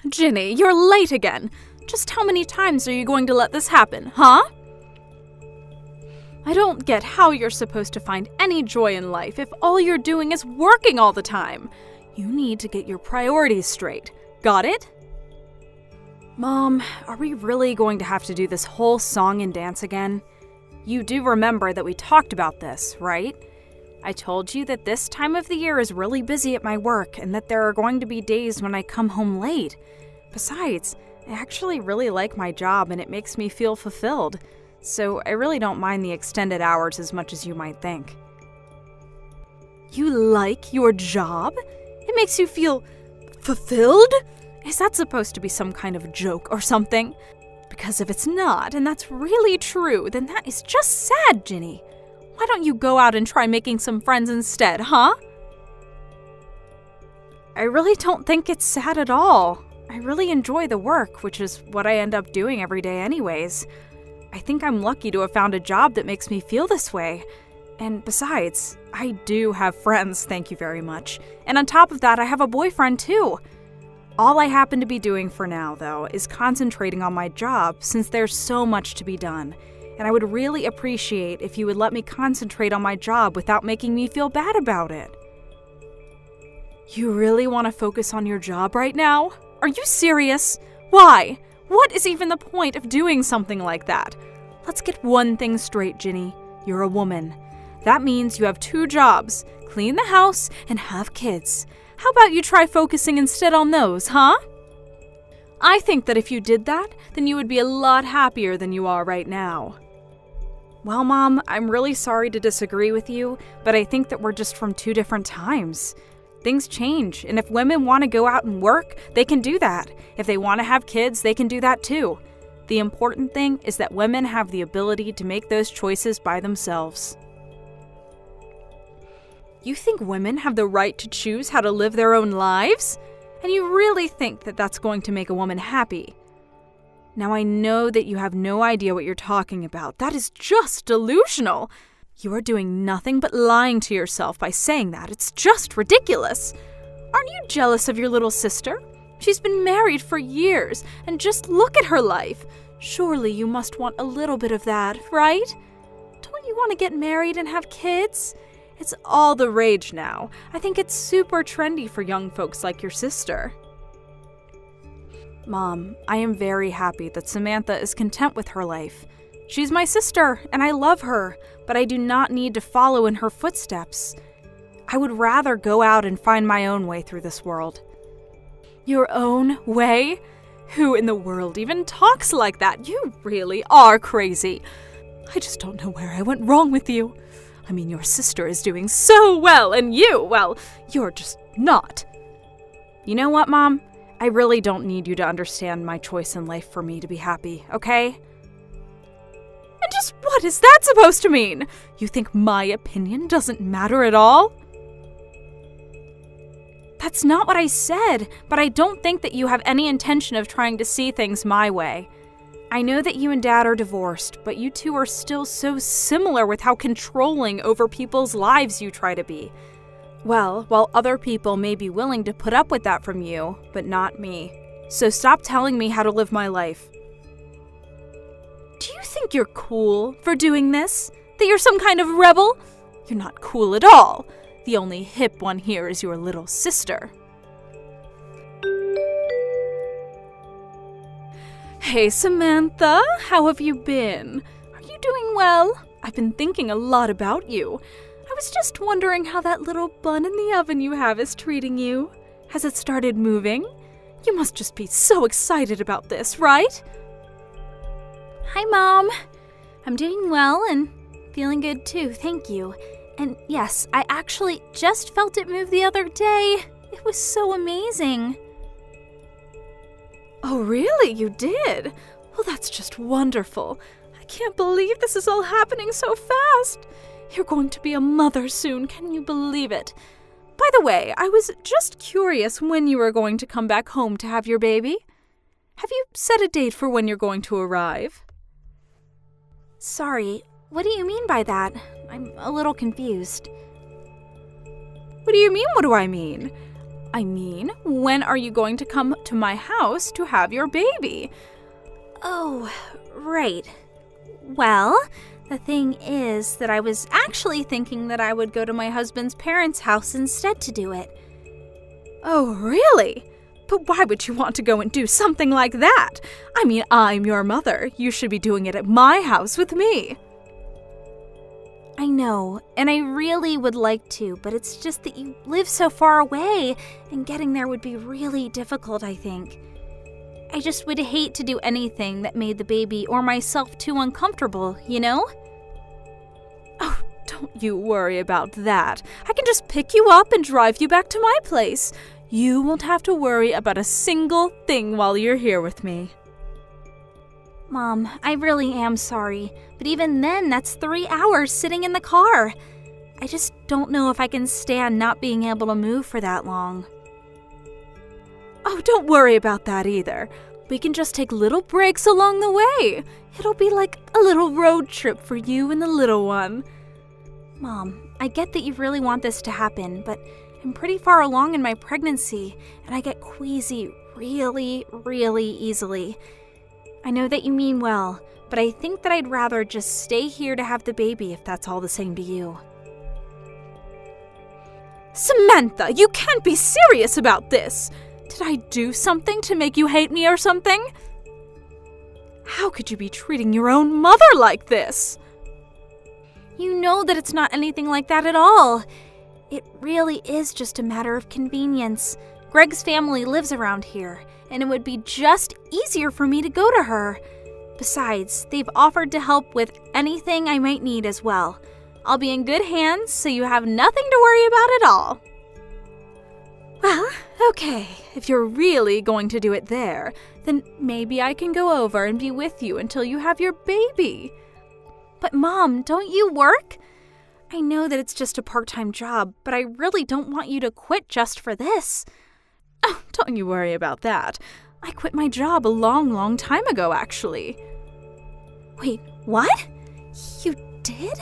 Ginny, you're late again. Just how many times are you going to let this happen, huh? I don't get how you're supposed to find any joy in life if all you're doing is working all the time. You need to get your priorities straight. Got it? Mom, are we really going to have to do this whole song and dance again? You do remember that we talked about this, right? I told you that this time of the year is really busy at my work and that there are going to be days when I come home late. Besides, I actually really like my job and it makes me feel fulfilled, so I really don't mind the extended hours as much as you might think. You like your job? It makes you feel fulfilled? Is that supposed to be some kind of joke or something? Because if it's not, and that's really true, then that is just sad, Ginny. Why don't you go out and try making some friends instead, huh? I really don't think it's sad at all. I really enjoy the work, which is what I end up doing every day anyways. I think I'm lucky to have found a job that makes me feel this way. And besides, I do have friends, thank you very much. And on top of that, I have a boyfriend too. All I happen to be doing for now, though, is concentrating on my job since there's so much to be done. And I would really appreciate if you would let me concentrate on my job without making me feel bad about it. You really want to focus on your job right now? Are you serious? Why? What is even the point of doing something like that? Let's get one thing straight, Ginny. You're a woman. That means you have 2 jobs: clean the house and have kids. How about you try focusing instead on those, huh? I think that if you did that, then you would be a lot happier than you are right now. Well, Mom, I'm really sorry to disagree with you, but I think that we're just from 2 different times. Things change, and if women want to go out and work, they can do that. If they want to have kids, they can do that too. The important thing is that women have the ability to make those choices by themselves. You think women have the right to choose how to live their own lives? And you really think that that's going to make a woman happy? Now, I know that you have no idea what you're talking about. That is just delusional. You are doing nothing but lying to yourself by saying that. It's just ridiculous. Aren't you jealous of your little sister? She's been married for years, and just look at her life. Surely you must want a little bit of that, right? Don't you want to get married and have kids? It's all the rage now. I think it's super trendy for young folks like your sister. Mom, I am very happy that Samantha is content with her life. She's my sister, and I love her, but I do not need to follow in her footsteps. I would rather go out and find my own way through this world. Your own way? Who in the world even talks like that? You really are crazy. I just don't know where I went wrong with you. I mean, your sister is doing so well, and you, well, you're just not. You know what, Mom? I really don't need you to understand my choice in life for me to be happy, okay? And just what is that supposed to mean? You think my opinion doesn't matter at all? That's not what I said, but I don't think that you have any intention of trying to see things my way. I know that you and Dad are divorced, but you two are still so similar with how controlling over people's lives you try to be. Well, while other people may be willing to put up with that from you, but not me. So stop telling me how to live my life. Do you think you're cool for doing this? That you're some kind of rebel? You're not cool at all. The only hip one here is your little sister. Hey, Samantha, how have you been? Are you doing well? I've been thinking a lot about you. I was just wondering how that little bun in the oven you have is treating you. Has it started moving? You must just be so excited about this, right? Hi, Mom. I'm doing well and feeling good too, thank you. And yes, I actually just felt it move the other day. It was so amazing. Oh, really? You did? Well, that's just wonderful. I can't believe this is all happening so fast. You're going to be a mother soon, can you believe it? By the way, I was just curious when you were going to come back home to have your baby. Have you set a date for when you're going to arrive? Sorry, what do you mean by that? I'm a little confused. What do you mean, what do I mean? I mean, when are you going to come to my house to have your baby? Oh, right. Well, the thing is that I was actually thinking that I would go to my husband's parents' house instead to do it. Oh, really? But why would you want to go and do something like that? I mean, I'm your mother. You should be doing it at my house with me. I know, and I really would like to, but it's just that you live so far away, and getting there would be really difficult, I think. I just would hate to do anything that made the baby or myself too uncomfortable, you know? Oh, don't you worry about that. I can just pick you up and drive you back to my place. You won't have to worry about a single thing while you're here with me. Mom, I really am sorry, but even then, that's 3 hours sitting in the car. I just don't know if I can stand not being able to move for that long. Oh, don't worry about that either. We can just take little breaks along the way. It'll be like a little road trip for you and the little one. Mom, I get that you really want this to happen, but I'm pretty far along in my pregnancy, and I get queasy really, really easily. I know that you mean well, but I think that I'd rather just stay here to have the baby if that's all the same to you. Samantha, you can't be serious about this. Did I do something to make you hate me or something? How could you be treating your own mother like this? You know that it's not anything like that at all. It really is just a matter of convenience. Greg's family lives around here, and it would be just easier for me to go to her. Besides, they've offered to help with anything I might need as well. I'll be in good hands, so you have nothing to worry about at all. Well, okay, if you're really going to do it there, then maybe I can go over and be with you until you have your baby. But Mom, don't you work? I know that it's just a part-time job, but I really don't want you to quit just for this. Oh, don't you worry about that. I quit my job a long time ago, actually. Wait, what? You did?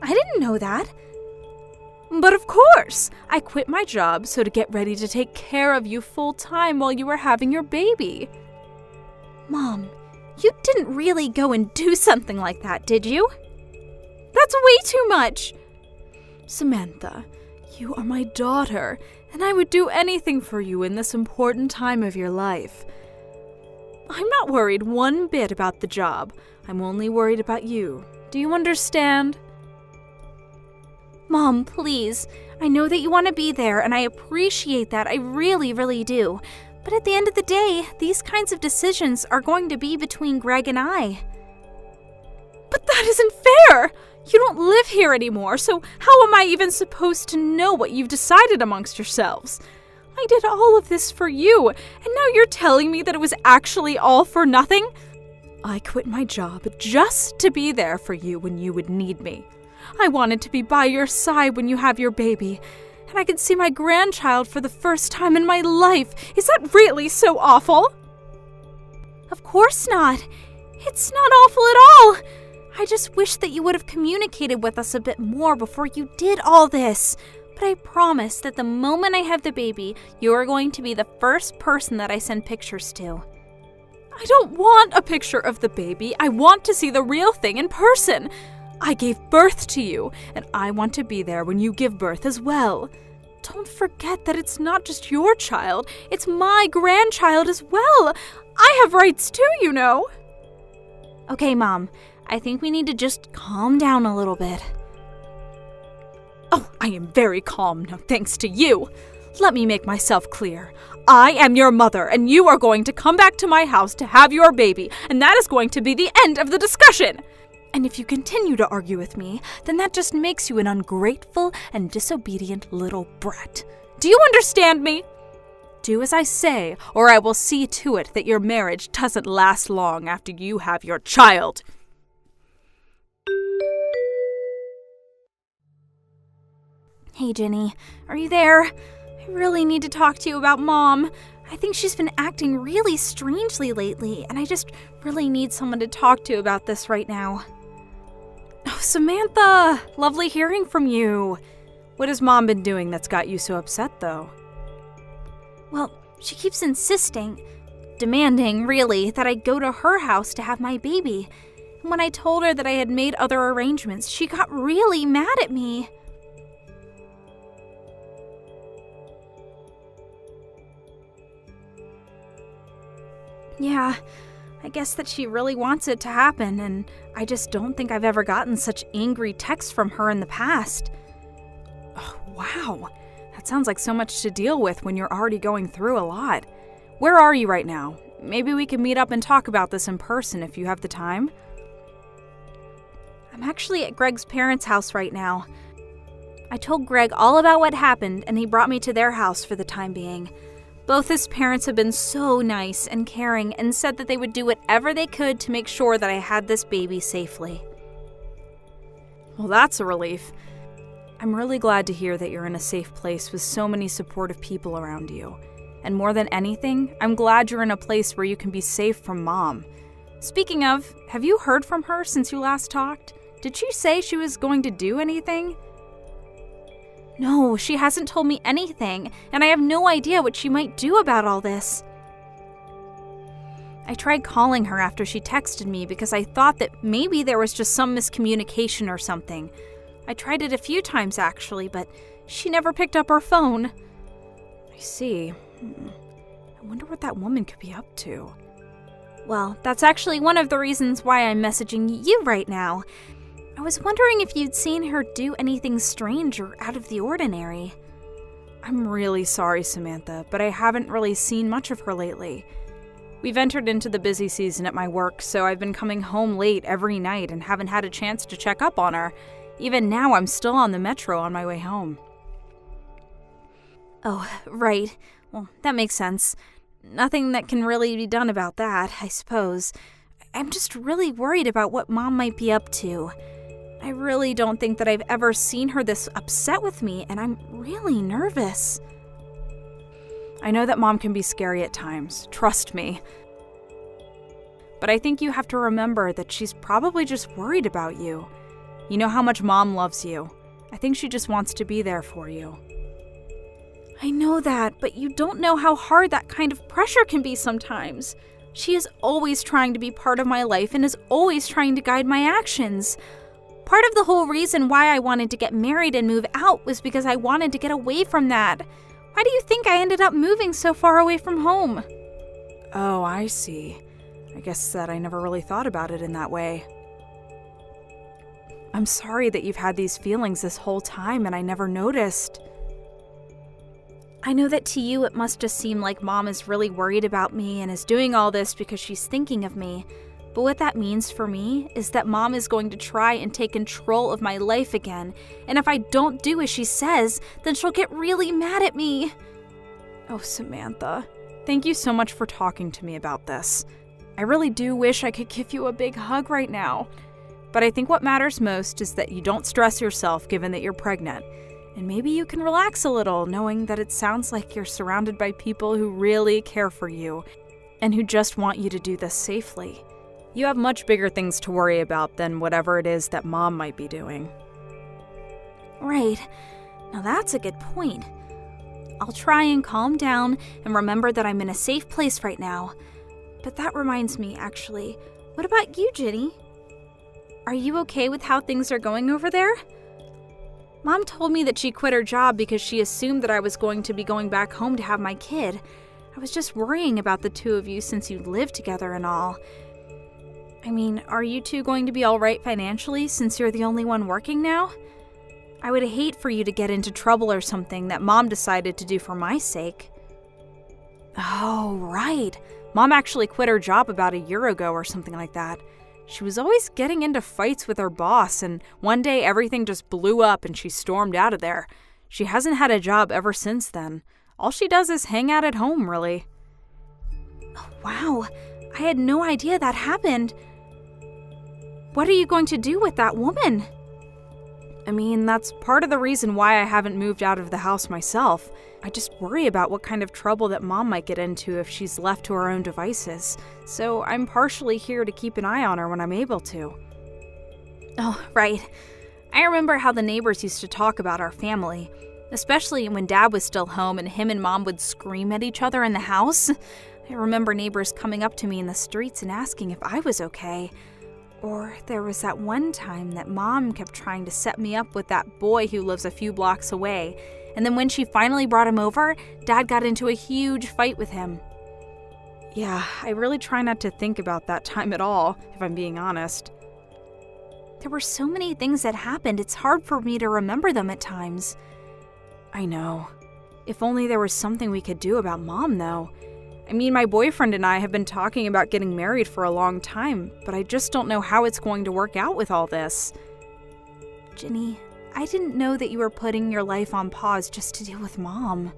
I didn't know that. But of course, I quit my job so to get ready to take care of you full-time while you were having your baby. Mom, you didn't really go and do something like that, did you? That's way too much. Samantha, you are my daughter, and I would do anything for you in this important time of your life. I'm not worried one bit about the job. I'm only worried about you. Do you understand? Mom, please. I know that you want to be there, and I appreciate that. I really, really do. But at the end of the day, these kinds of decisions are going to be between Greg and I. But that isn't fair! You don't live here anymore, so how am I even supposed to know what you've decided amongst yourselves? I did all of this for you, and now you're telling me that it was actually all for nothing? I quit my job just to be there for you when you would need me. I wanted to be by your side when you have your baby, and I could see my grandchild for the first time in my life. Is that really so awful? Of course not. It's not awful at all. I just wish that you would have communicated with us a bit more before you did all this. But I promise that the moment I have the baby, you are going to be the first person that I send pictures to. I don't want a picture of the baby. I want to see the real thing in person. I gave birth to you, and I want to be there when you give birth as well. Don't forget that it's not just your child, it's my grandchild as well. I have rights too, you know. Okay, Mom, I think we need to just calm down a little bit. Oh, I am very calm now, thanks to you. Let me make myself clear. I am your mother, and you are going to come back to my house to have your baby, and that is going to be the end of the discussion. And if you continue to argue with me, then that just makes you an ungrateful and disobedient little brat. Do you understand me? Do as I say, or I will see to it that your marriage doesn't last long after you have your child. Hey, Jenny, are you there? I really need to talk to you about Mom. I think she's been acting really strangely lately, and I just really need someone to talk to about this right now. Oh, Samantha, lovely hearing from you. What has Mom been doing that's got you so upset, though? Well, she keeps insisting, demanding, really, that I go to her house to have my baby. And when I told her that I had made other arrangements, she got really mad at me. Yeah, I guess that she really wants it to happen, and I just don't think I've ever gotten such angry texts from her in the past. Oh, wow, that sounds like so much to deal with when you're already going through a lot. Where are you right now? Maybe we can meet up and talk about this in person if you have the time. I'm actually at Greg's parents' house right now. I told Greg all about what happened, and he brought me to their house for the time being. Both his parents have been so nice and caring and said that they would do whatever they could to make sure that I had this baby safely. Well, that's a relief. I'm really glad to hear that you're in a safe place with so many supportive people around you. And more than anything, I'm glad you're in a place where you can be safe from Mom. Speaking of, have you heard from her since you last talked? Did she say she was going to do anything? No, she hasn't told me anything, and I have no idea what she might do about all this. I tried calling her after she texted me because I thought that maybe there was just some miscommunication or something. I tried it a few times actually, but she never picked up her phone. I see. I wonder what that woman could be up to. Well, that's actually one of the reasons why I'm messaging you right now. I was wondering if you'd seen her do anything strange or out of the ordinary. I'm really sorry, Samantha, but I haven't really seen much of her lately. We've entered into the busy season at my work, so I've been coming home late every night and haven't had a chance to check up on her. Even now, I'm still on the metro on my way home. Oh, right. Well, that makes sense. Nothing that can really be done about that, I suppose. I'm just really worried about what Mom might be up to. I really don't think that I've ever seen her this upset with me, and I'm really nervous. I know that Mom can be scary at times, trust me. But I think you have to remember that she's probably just worried about you. You know how much Mom loves you. I think she just wants to be there for you. I know that, but you don't know how hard that kind of pressure can be sometimes. She is always trying to be part of my life and is always trying to guide my actions. Part of the whole reason why I wanted to get married and move out was because I wanted to get away from that. Why do you think I ended up moving so far away from home? Oh, I see. I guess that I never really thought about it in that way. I'm sorry that you've had these feelings this whole time and I never noticed. I know that to you it must just seem like Mom is really worried about me and is doing all this because she's thinking of me. But what that means for me is that Mom is going to try and take control of my life again, and if I don't do as she says, then she'll get really mad at me. Oh, Samantha, thank you so much for talking to me about this. I really do wish I could give you a big hug right now. But I think what matters most is that you don't stress yourself given that you're pregnant. And maybe you can relax a little knowing that it sounds like you're surrounded by people who really care for you and who just want you to do this safely. You have much bigger things to worry about than whatever it is that Mom might be doing. Right. Now that's a good point. I'll try and calm down and remember that I'm in a safe place right now. But that reminds me, actually. What about you, Ginny? Are you okay with how things are going over there? Mom told me that she quit her job because she assumed that I was going to be going back home to have my kid. I was just worrying about the two of you since you live together and all. I mean, are you two going to be all right financially since you're the only one working now? I would hate for you to get into trouble or something that Mom decided to do for my sake. Oh, right. Mom actually quit her job about a year ago or something like that. She was always getting into fights with her boss, and one day everything just blew up and she stormed out of there. She hasn't had a job ever since then. All she does is hang out at home, really. Oh, wow. I had no idea that happened. What are you going to do with that woman? I mean, that's part of the reason why I haven't moved out of the house myself. I just worry about what kind of trouble that Mom might get into if she's left to her own devices. So I'm partially here to keep an eye on her when I'm able to. Oh, right. I remember how the neighbors used to talk about our family. especially when Dad was still home and him and Mom would scream at each other in the house. I remember neighbors coming up to me in the streets and asking if I was okay. Or there was that one time that Mom kept trying to set me up with that boy who lives a few blocks away, and then when she finally brought him over, Dad got into a huge fight with him. Yeah, I really try not to think about that time at all, if I'm being honest. There were so many things that happened, it's hard for me to remember them at times. I know. If only there was something we could do about Mom, though. I mean, my boyfriend and I have been talking about getting married for a long time, but I just don't know how it's going to work out with all this. Ginny, I didn't know that you were putting your life on pause just to deal with Mom.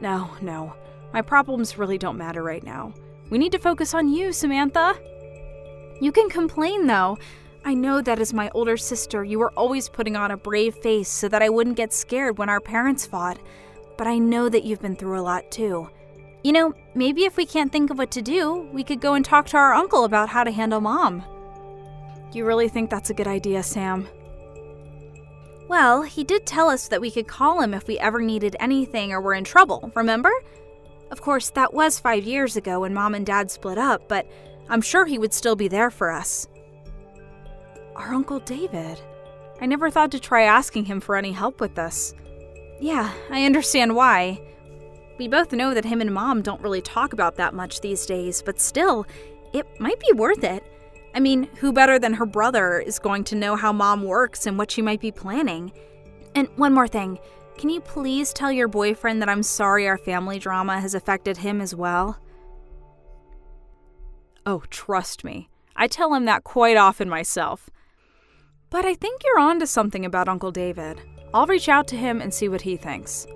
No. My problems really don't matter right now. We need to focus on you, Samantha. You can complain, though. I know that as my older sister, you were always putting on a brave face so that I wouldn't get scared when our parents fought. But I know that you've been through a lot, too. You know, maybe if we can't think of what to do, we could go and talk to our uncle about how to handle Mom. You really think that's a good idea, Sam? Well, he did tell us that we could call him if we ever needed anything or were in trouble, remember? Of course, that was 5 years ago when Mom and Dad split up, but I'm sure he would still be there for us. Our Uncle David. I never thought to try asking him for any help with this. Yeah, I understand why. We both know that him and Mom don't really talk about that much these days, but still, it might be worth it. I mean, who better than her brother is going to know how Mom works and what she might be planning? And one more thing, can you please tell your boyfriend that I'm sorry our family drama has affected him as well? Oh, trust me. I tell him that quite often myself. But I think you're on to something about Uncle David. I'll reach out to him and see what he thinks.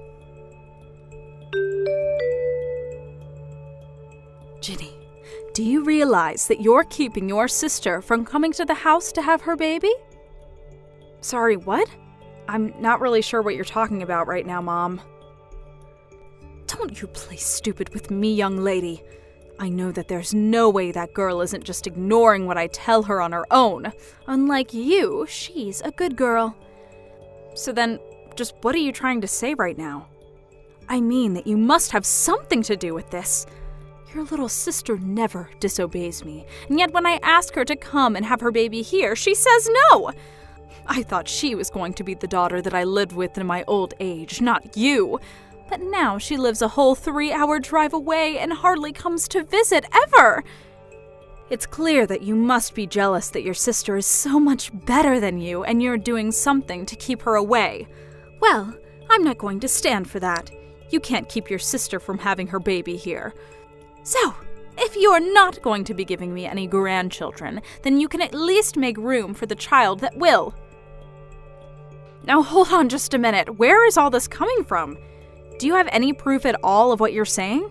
Ginny, do you realize that you're keeping your sister from coming to the house to have her baby? Sorry, what? I'm not really sure what you're talking about right now, Mom. Don't you play stupid with me, young lady. I know that there's no way that girl isn't just ignoring what I tell her on her own. Unlike you, she's a good girl. So then, just what are you trying to say right now? I mean that you must have something to do with this. Your little sister never disobeys me, and yet when I ask her to come and have her baby here, she says no. I thought she was going to be the daughter that I lived with in my old age, not you. But now she lives a whole 3-hour drive away and hardly comes to visit ever. It's clear that you must be jealous that your sister is so much better than you and you're doing something to keep her away. Well, I'm not going to stand for that. You can't keep your sister from having her baby here. So, if you're not going to be giving me any grandchildren, then you can at least make room for the child that will. Now hold on just a minute. Where is all this coming from? Do you have any proof at all of what you're saying?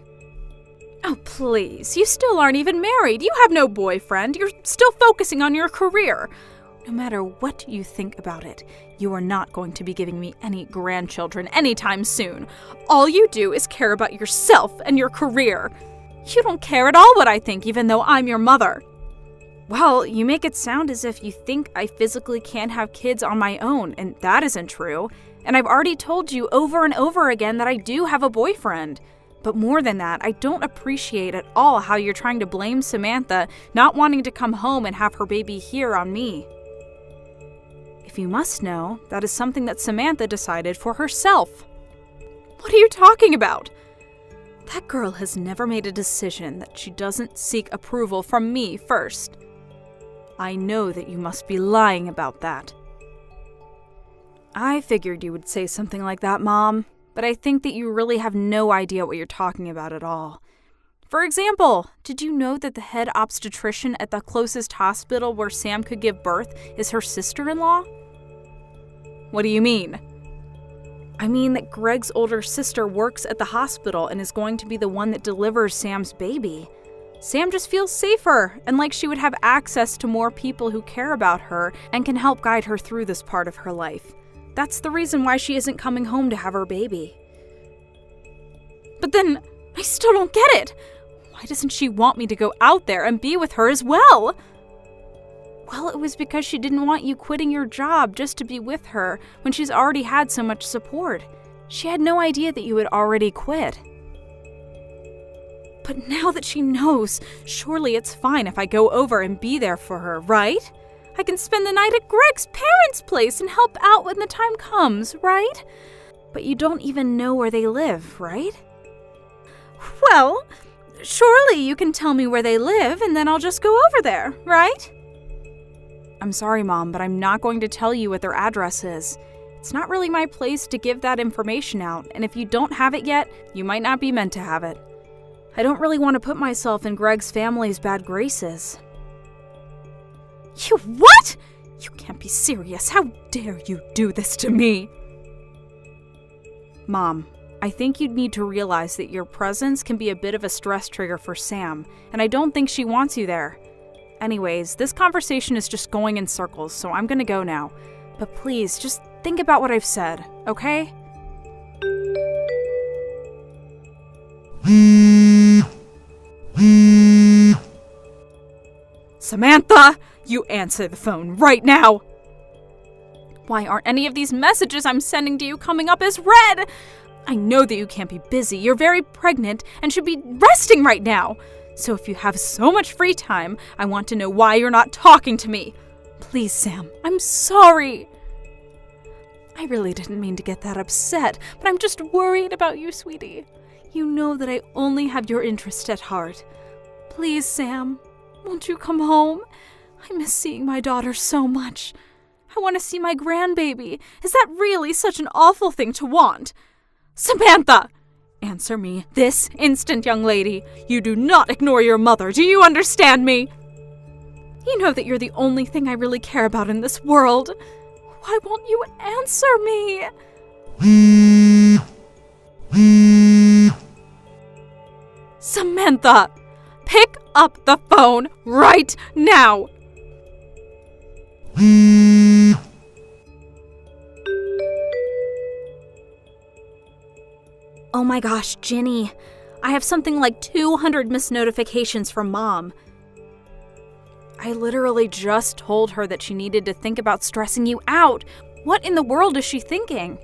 Oh, please. You still aren't even married. You have no boyfriend. You're still focusing on your career. No matter what you think about it, you are not going to be giving me any grandchildren anytime soon. All you do is care about yourself and your career. You don't care at all what I think, even though I'm your mother. Well, you make it sound as if you think I physically can't have kids on my own, and that isn't true. And I've already told you over and over again that I do have a boyfriend. But more than that, I don't appreciate at all how you're trying to blame Samantha not wanting to come home and have her baby here on me. If you must know, that is something that Samantha decided for herself. What are you talking about? That girl has never made a decision that she doesn't seek approval from me first. I know that you must be lying about that. I figured you would say something like that, Mom, but I think that you really have no idea what you're talking about at all. For example, did you know that the head obstetrician at the closest hospital where Sam could give birth is her sister-in-law? What do you mean? I mean that Greg's older sister works at the hospital and is going to be the one that delivers Sam's baby. Sam just feels safer and like she would have access to more people who care about her and can help guide her through this part of her life. That's the reason why she isn't coming home to have her baby. But then, I still don't get it. Why doesn't she want me to go out there and be with her as well? Well, it was because she didn't want you quitting your job just to be with her when she's already had so much support. She had no idea that you had already quit. But now that she knows, surely it's fine if I go over and be there for her, right? I can spend the night at Greg's parents' place and help out when the time comes, right? But you don't even know where they live, right? Well, surely you can tell me where they live and then I'll just go over there, right? I'm sorry, Mom, but I'm not going to tell you what their address is. It's not really my place to give that information out, and if you don't have it yet, you might not be meant to have it. I don't really want to put myself in Greg's family's bad graces. You what? You can't be serious. How dare you do this to me? Mom, I think you'd need to realize that your presence can be a bit of a stress trigger for Sam, and I don't think she wants you there. Anyways, this conversation is just going in circles, so I'm gonna go now. But please, just think about what I've said, okay? Samantha, you answer the phone right now! Why aren't any of these messages I'm sending to you coming up as read? I know that you can't be busy. You're very pregnant and should be resting right now. So if you have so much free time, I want to know why you're not talking to me. Please, Sam, I'm sorry. I really didn't mean to get that upset, but I'm just worried about you, sweetie. You know that I only have your interest at heart. Please, Sam, won't you come home? I miss seeing my daughter so much. I want to see my grandbaby. Is that really such an awful thing to want? Samantha! Answer me this instant, young lady. You do not ignore your mother. Do you understand me? You know that you're the only thing I really care about in this world. Why won't you answer me? Samantha! Pick up the phone right now! Oh my gosh, Ginny. I have something like 200 missed notifications from Mom. I literally just told her that she needed to think about stressing you out. What in the world is she thinking?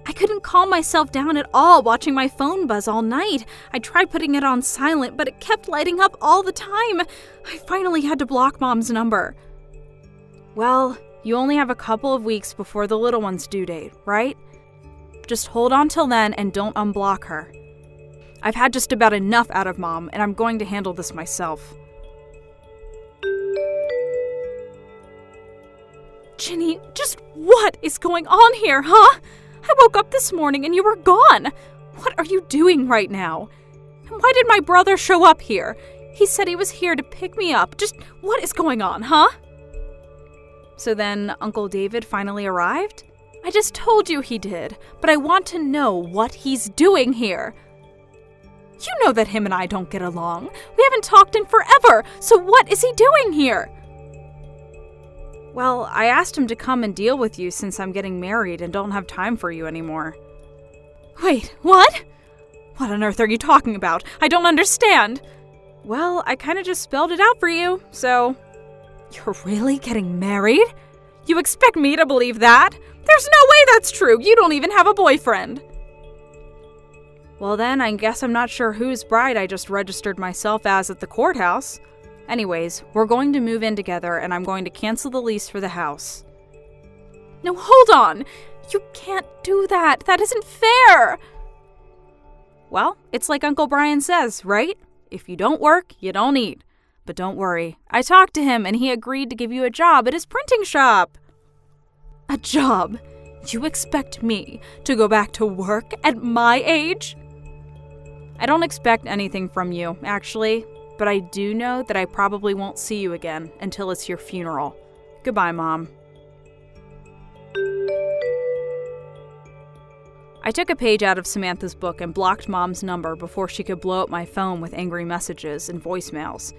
I couldn't calm myself down at all watching my phone buzz all night. I tried putting it on silent, but it kept lighting up all the time. I finally had to block Mom's number. Well, you only have a couple of weeks before the little one's due date, right? Just hold on till then and don't unblock her. I've had just about enough out of Mom, and I'm going to handle this myself. Ginny, just what is going on here, huh? I woke up this morning and you were gone. What are you doing right now? And why did my brother show up here? He said he was here to pick me up. Just what is going on, huh? So then Uncle David finally arrived? I just told you he did, but I want to know what he's doing here. You know that him and I don't get along. We haven't talked in forever, so what is he doing here? Well, I asked him to come and deal with you since I'm getting married and don't have time for you anymore. Wait, what? What on earth are you talking about? I don't understand. Well, I kind of just spelled it out for you, so... You're really getting married? You expect me to believe that? There's no way that's true. You don't even have a boyfriend. Well then, I guess I'm not sure whose bride I just registered myself as at the courthouse. Anyways, we're going to move in together and I'm going to cancel the lease for the house. No, hold on. You can't do that. That isn't fair. Well, it's like Uncle Brian says, right? If you don't work, you don't eat. But don't worry. I talked to him and he agreed to give you a job at his printing shop. A job? You expect me to go back to work at my age? I don't expect anything from you, actually, but I do know that I probably won't see you again until it's your funeral. Goodbye, Mom. I took a page out of Samantha's book and blocked Mom's number before she could blow up my phone with angry messages and voicemails.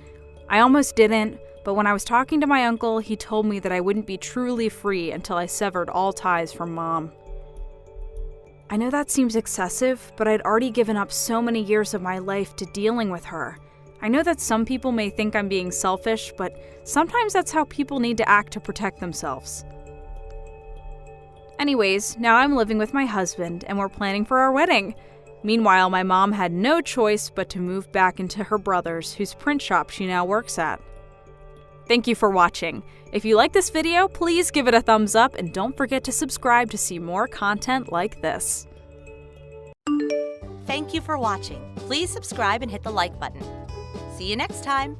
I almost didn't, but when I was talking to my uncle, he told me that I wouldn't be truly free until I severed all ties from Mom. I know that seems excessive, but I'd already given up so many years of my life to dealing with her. I know that some people may think I'm being selfish, but sometimes that's how people need to act to protect themselves. Anyways, now I'm living with my husband and we're planning for our wedding. Meanwhile, my mom had no choice but to move back into her brother's, whose print shop she now works at. Thank you for watching. If you like this video, please give it a thumbs up and don't forget to subscribe to see more content like this. Thank you for watching. Please subscribe and hit the like button. See you next time.